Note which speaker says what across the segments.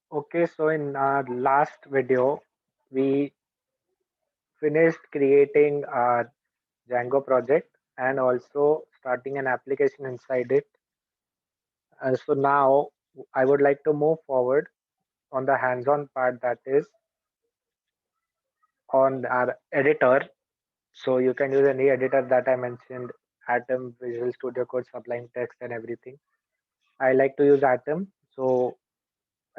Speaker 1: Okay, so in our last video, we finished creating our Django project and also starting an application inside it. So now I would like to move forward on the hands-on part, that is on our editor. So you can use any editor that I mentioned, Atom, Visual Studio Code, Sublime Text and everything. I like to use Atom. So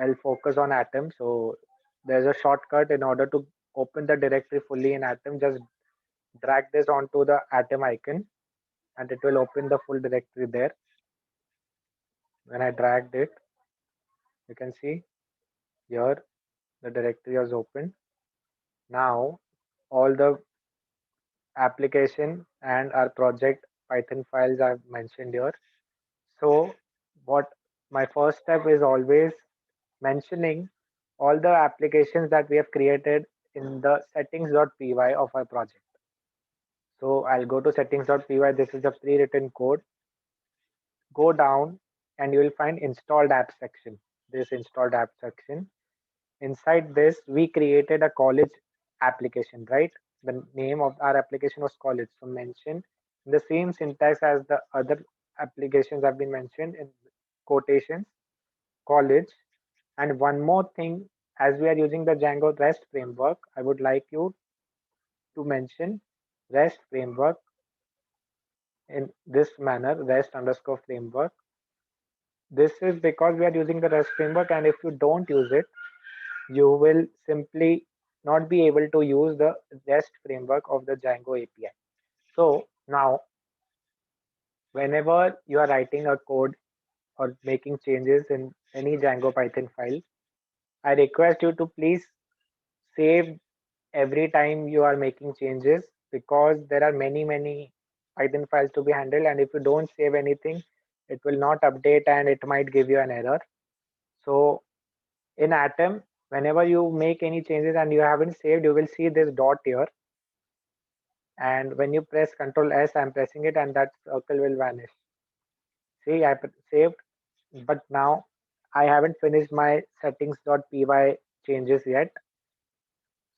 Speaker 1: I'll focus on Atom. So there's a shortcut in order to open the directory fully in Atom. Just drag this onto the Atom icon and it will open the full directory there. When I dragged it, you can see here the directory is open. Now all the application and our project Python files I've mentioned here. So what my first step is always mentioning all the applications that we have created in the settings.py of our project. So I'll go to settings.py. This is the pre-written code. Go down and you will find installed apps section. This installed app section. Inside this, we created a college application, right? The name of our application was college. So mention the same syntax as the other applications have been mentioned in quotations, college. And one more thing, as we are using the Django REST framework, I would like you to mention REST framework in this manner, REST underscore framework. This is because we are using the REST framework, and if you don't use it, you will simply not be able to use the REST framework of the Django API. So now, whenever you are writing a code or making changes in any Django Python file, I request you to please save every time you are making changes, because there are many Python files to be handled, and if you don't save anything, it will not update and it might give you an error. So in Atom, whenever you make any changes and you haven't saved, you will see this dot here, and when you press Ctrl S, I'm pressing it and that circle will vanish. See, I saved, but now I haven't finished my settings.py changes yet.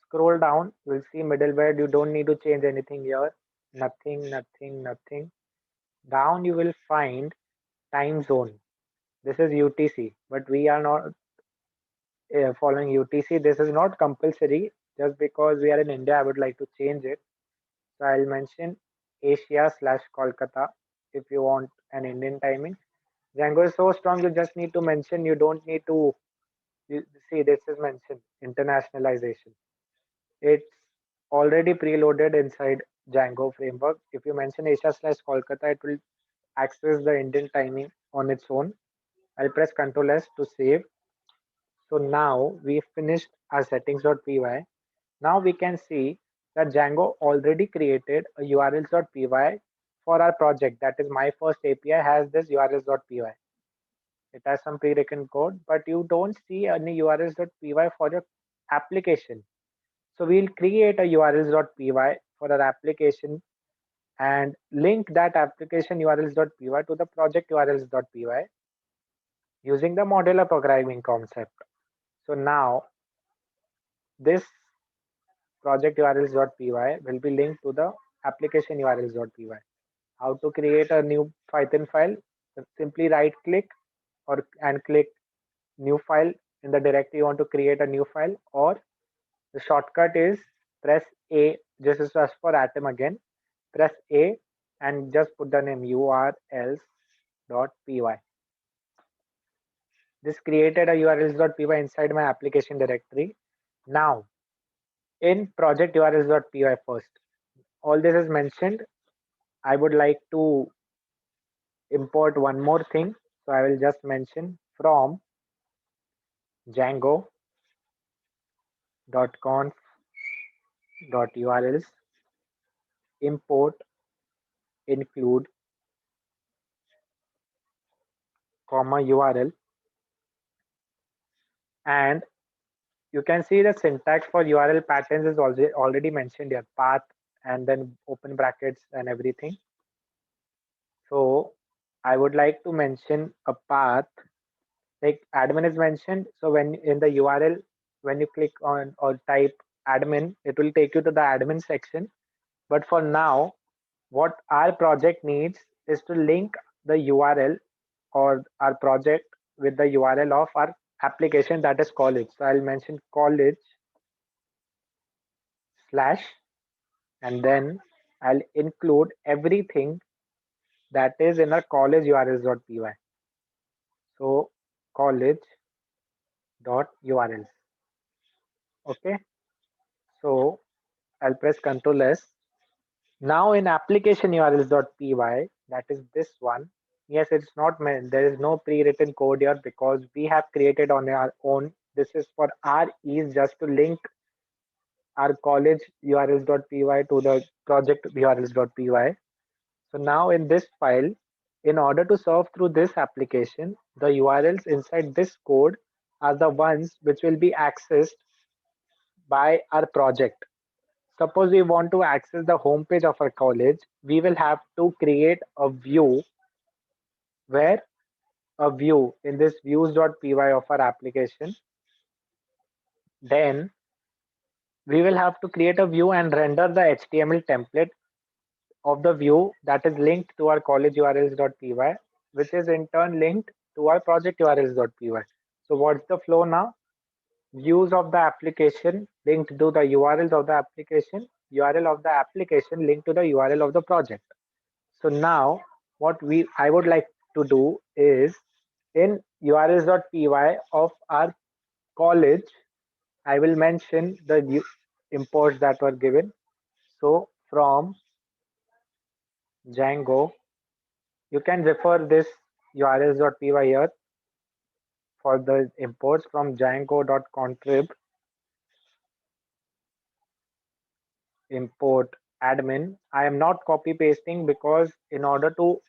Speaker 1: Scroll down, you'll see middleware. You don't need to change anything here. Nothing. Down you will find time zone. This is UTC, but we are not following UTC. This is not compulsory. Just because we are in India, I would like to change it. So I'll mention Asia/Kolkata if you want an Indian timing. Django is so strong, you just need to mention. You don't need to see. This is mentioned internationalization. It's already preloaded inside Django framework. If you mention Asia/Kolkata, it will access the Indian timing on its own. I'll press Ctrl S to save. So now we finished our settings.py. Now we can see that Django already created a urls.py for our project. That is my first API has this urls.py. It has some pre-written code, but you don't see any urls.py for your application. So we'll create a urls.py for our application and link that application urls.py to the project urls.py using the modular programming concept. So now this project urls.py will be linked to the application urls.py. How to create a new Python file? Simply right click or and click new file in the directory you want to create a new file, or the shortcut is press A. This is just for Atom again. Press A and just put the name urls.py. This created a urls.py inside my application directory. Now in project urls.py first, all this is mentioned. I would like to import one more thing. So I will just mention from django.conf.urls import include comma URL, and you can see the syntax for URL patterns is already mentioned here, path and then open brackets and everything. So I would like to mention a path like admin is mentioned. So when in the URL, when you click on or type admin, it will take you to the admin section. But for now, what our project needs is to link the URL or our project with the URL of our application, that is college. So I'll mention college slash, and then I'll include everything that is in our college urls.py. So college.urls. Okay. So I'll press Ctrl S. Now in application urls.py, that is this one. Yes, it's not meant. There is no pre-written code here because we have created on our own. This is for our ease, just to link our college urls.py to the project urls.py. So now in this file, in order to serve through this application, the URLs inside this code are the ones which will be accessed by our project. Suppose we want to access the homepage of our college, we will have to create a view where a view in this views.py of our application. Then we will have to create a view and render the HTML template of the view that is linked to our college urls.py, which is in turn linked to our project urls.py. So what's the flow now? Views of the application linked to the URLs of the application, URL of the application linked to the URL of the project. So now what I would like to do is in urls.py of our college, I will mention the imports that were given. So from Django, you can refer this urls.py here for the imports from django.contrib import admin. I am not copy pasting because in order to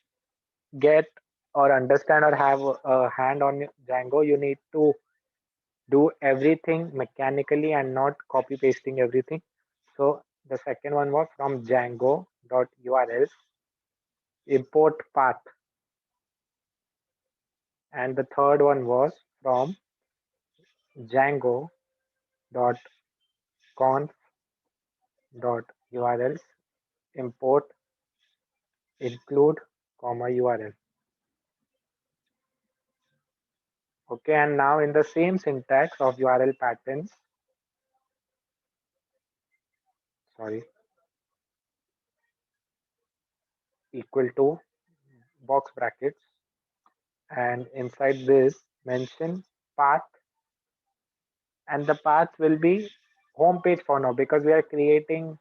Speaker 1: get or understand or have a hand on Django, you need to do everything mechanically and not copy pasting everything. So the second one was from django.urls import path, and the third one was from django.conf.urls import include comma URL. Okay, and now in the same syntax of URL patterns, sorry, equal to box brackets, and inside this mention path, and the path will be home page for now because we are creating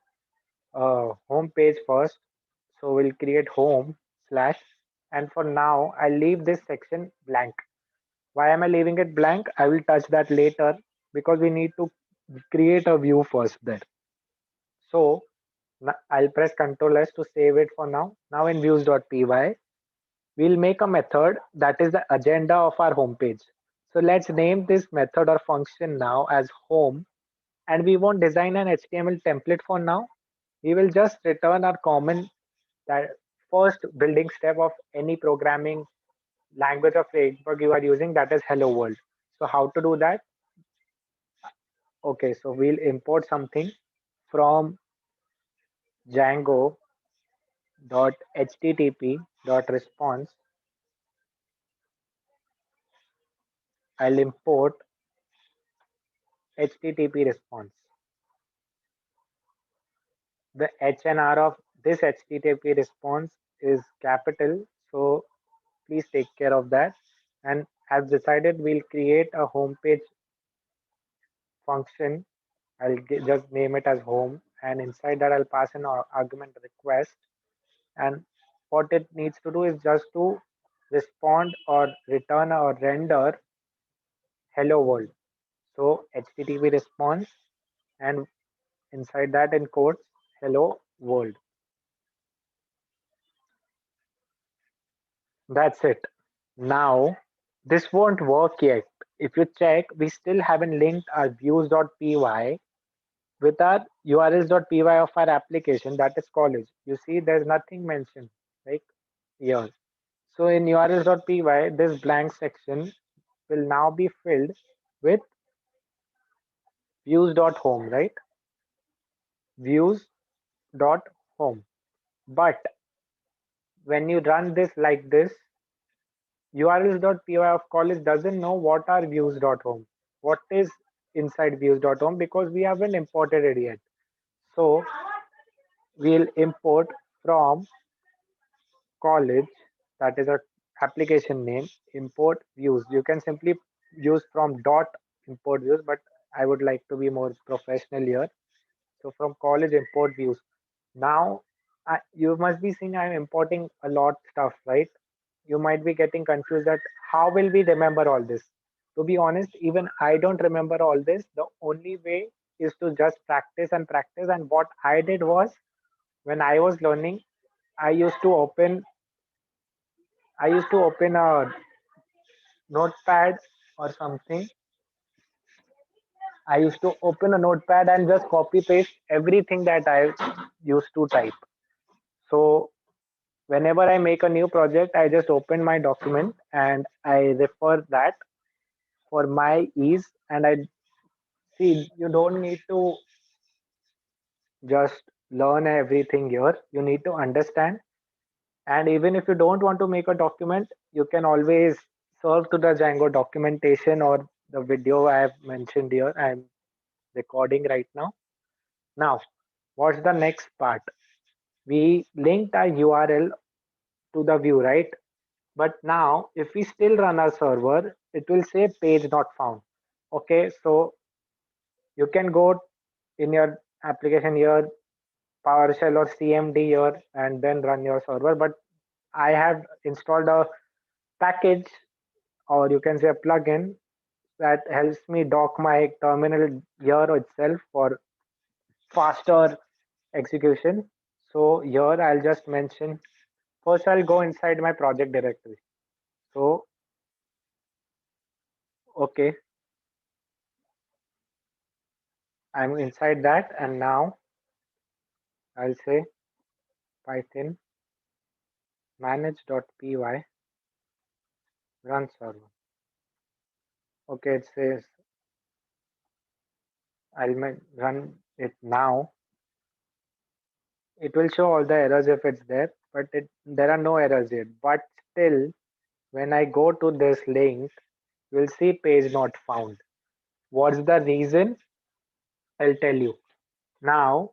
Speaker 1: a home page first. So we'll create home slash, and for now I'll leave this section blank. Why am I leaving it blank? I will touch that later because we need to create a view first there. So I'll press Ctrl S to save it for now. Now in views.py, we'll make a method that is the agenda of our homepage. So let's name this method or function now as home, and we won't design an HTML template for now. We will just return our common, that first building step of any programming language or framework you are using, that is hello world. So how to do that? Okay, so we'll import something from django.http.response. I'll import HTTP response. The H and R of this HTTP response is capital, so please take care of that. And as decided, we'll create a home page function. I'll just name it as home, and inside that I'll pass an argument request, and what it needs to do is just to respond or return or render hello world. So HTTP response, and inside that in quotes, hello world. That's it. Now this won't work yet. If you check, we still haven't linked our views.py with our urls.py of our application, that is college. You see, there's nothing mentioned like here. So in urls.py, this blank section will now be filled with views.home, right? Views.home. But when you run this like this, urls.py of college doesn't know what are views.home. What is inside views.home because we haven't imported it yet. So we'll import from college, that is a application name, import views. You can simply use from dot import views, but I would like to be more professional here. So from college import views. Now you must be seeing I'm importing a lot stuff, right? You might be getting confused that how will we remember all this? To be honest, even I don't remember all this. The only way is to just practice and practice. And what I did was when I was learning, I used to open I used to open a notepad or something. I used to open a notepad and just copy paste everything that I used to type. So whenever I make a new project, I just open my document and I refer that for my ease. And I see you don't need to just learn everything here. You need to understand. And even if you don't want to make a document, you can always serve to the Django documentation or the video I have mentioned here. I'm recording right now. Now, what's the next part? We linked our URL to the view, right? But now, if we still run our server, it will say page not found. Okay, so you can go in your application here, PowerShell or CMD here, and then run your server. But I have installed a package, or you can say a plugin that helps me dock my terminal here itself for faster execution. So here I'll just mention first I'll go inside my project directory. So okay, I'm inside that and now I'll say Python manage.py run server. Okay, it says run it now. It will show all the errors if it's there, but there are no errors yet. But still, when I go to this link, you'll see page not found. What's the reason? I'll tell you. Now,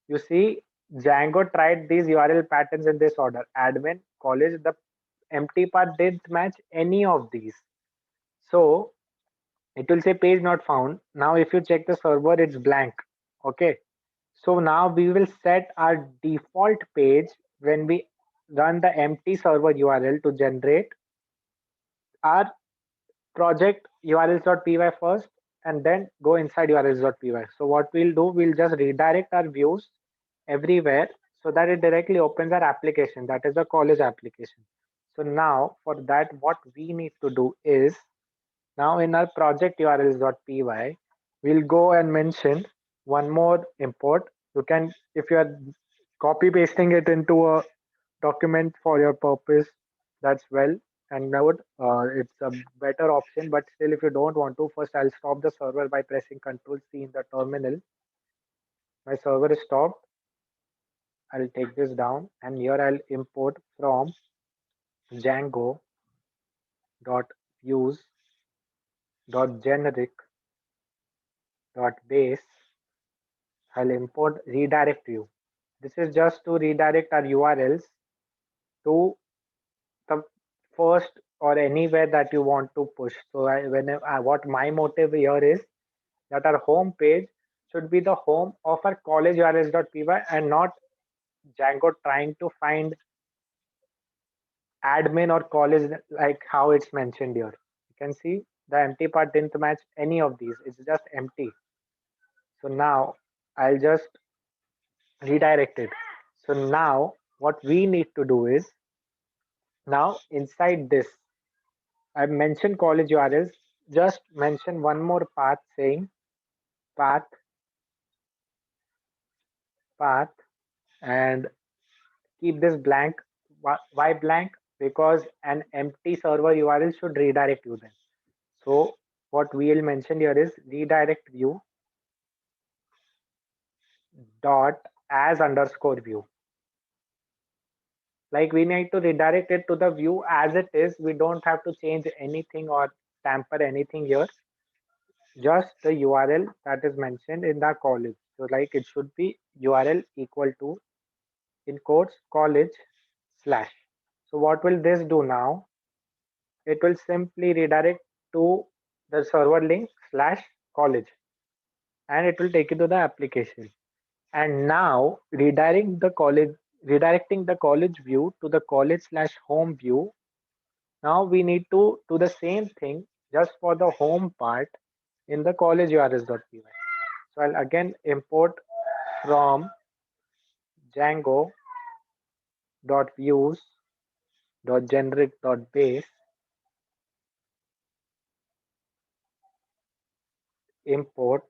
Speaker 1: you see, Django tried these URL patterns in this order. Admin, college, the empty part didn't match any of these. So it will say page not found. Now, if you check the server, it's blank. Okay. So now we will set our default page when we run the empty server URL to generate our project urls.py first and then go inside urls.py. So what we'll do, we'll just redirect our views everywhere so that it directly opens our application, that is the college application. So now for that, what we need to do is now in our project urls.py, we'll go and mention one more import. You can, if you are copy pasting it into a document for your purpose, that's well and good. It's a better option, but still, if you don't want to, first I'll stop the server by pressing Control C in the terminal. My server is stopped. I'll take this down and here I'll import from Django dot views dot generic dot base. I'll import redirect view. This is just to redirect our URLs to the first or anywhere that you want to push. So what my motive here is that our home page should be the home of our college urls.py and not Django trying to find admin or college like how it's mentioned here. You can see the empty part didn't match any of these. It's just empty. So now I'll just redirect it. So now what we need to do is now inside this, I've mentioned college URLs. Just mention one more path saying path, path, and keep this blank. Why blank? Because an empty server URL should redirect you then. So what we'll mention here is redirect view dot as underscore view. Like we need to redirect it to the view as it is. We don't have to change anything or tamper anything here. Just the URL that is mentioned in the college. So like it should be URL equal to in quotes college slash. So what will this do now? It will simply redirect to the server link slash college and it will take you to the application. And now redirecting the college view to the college slash home view. Now we need to do the same thing just for the home part in the college URLs.py. So I'll again import from Django.views.generic.base import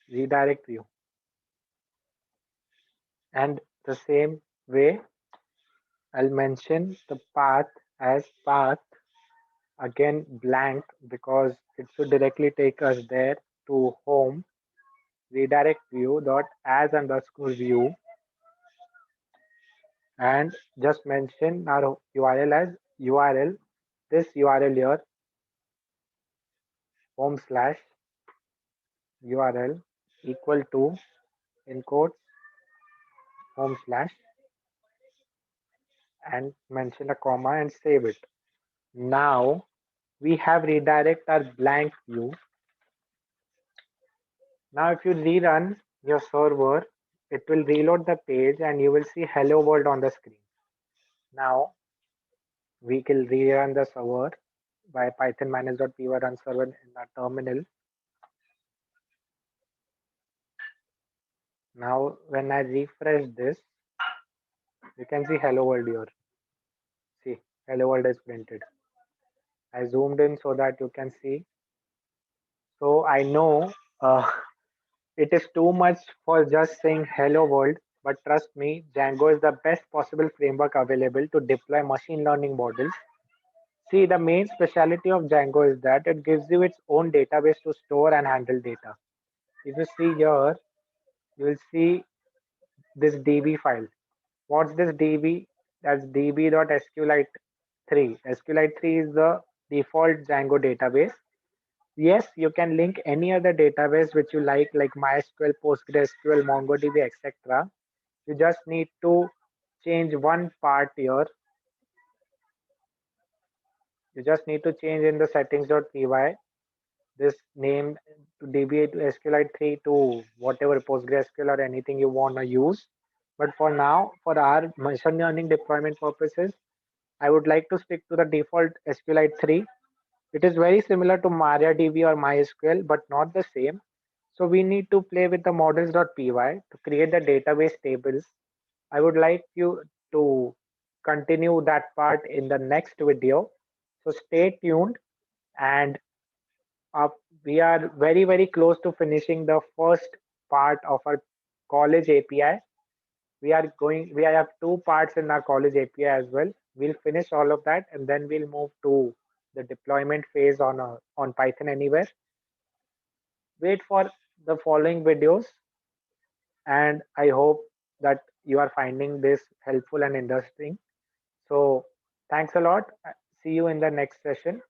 Speaker 1: redirect view. And the same way I'll mention the path as path again blank because it should directly take us there to home redirect view dot as underscore view and just mention our URL as URL this URL here home slash URL equal to in quotes home slash and mention a comma and save it. Now we have redirect our blank view. Now if you rerun your server, it will reload the page and you will see hello world on the screen. Now we can rerun the server by python manage.py run server in the terminal. Now when I refresh this, you can see hello world here. See, hello world is printed. I zoomed in so that you can see. So I know it is too much for just saying hello world, but trust me, Django is the best possible framework available to deploy machine learning models. See, the main specialty of Django is that it gives you its own database to store and handle data. If you see here, you will see this DB file. What's this DB? That's db.sqlite3. SQLite3 is the default Django database. Yes, you can link any other database which you like MySQL, PostgreSQL, MongoDB, etc. You just need to change one part here. You just need to change in the settings.py this name to DB to SQLite3 to whatever PostgreSQL or anything you want to use. But for now, for our machine learning deployment purposes, I would like to stick to the default SQLite3. It is very similar to MariaDB or MySQL, but not the same. So we need to play with the models.py to create the database tables. I would like you to continue that part in the next video. So stay tuned and uh, we are very close to finishing the first part of our college API. We have two parts in our college API as well. We'll finish all of that and then we'll move to the deployment phase on Python Anywhere. Wait for the following videos and I hope that you are finding this helpful and interesting. So thanks a lot. See you in the next session.